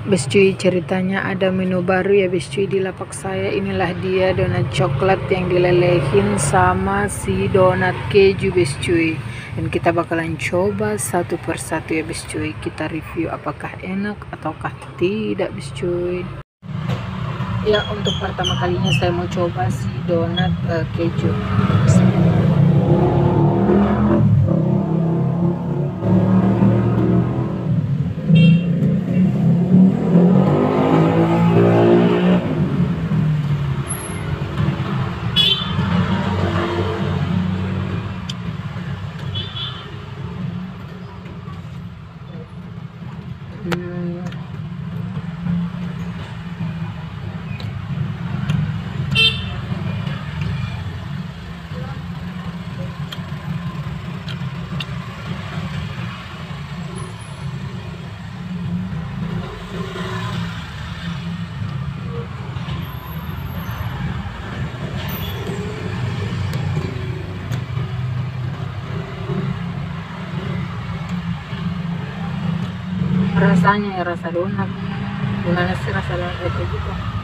Bes cuy, ceritanya ada menu baru ya bes cuy di lapak saya. Inilah dia donat coklat yang dilelehin sama si donat keju bes cuy. Dan kita bakalan coba satu persatu ya bes cuy. Kita review apakah enak ataukah tidak bes cuy. Ya, untuk pertama kalinya saya mau coba si donat keju. Rasanya ya rasa donat. Gimana sih rasa donat itu gitu?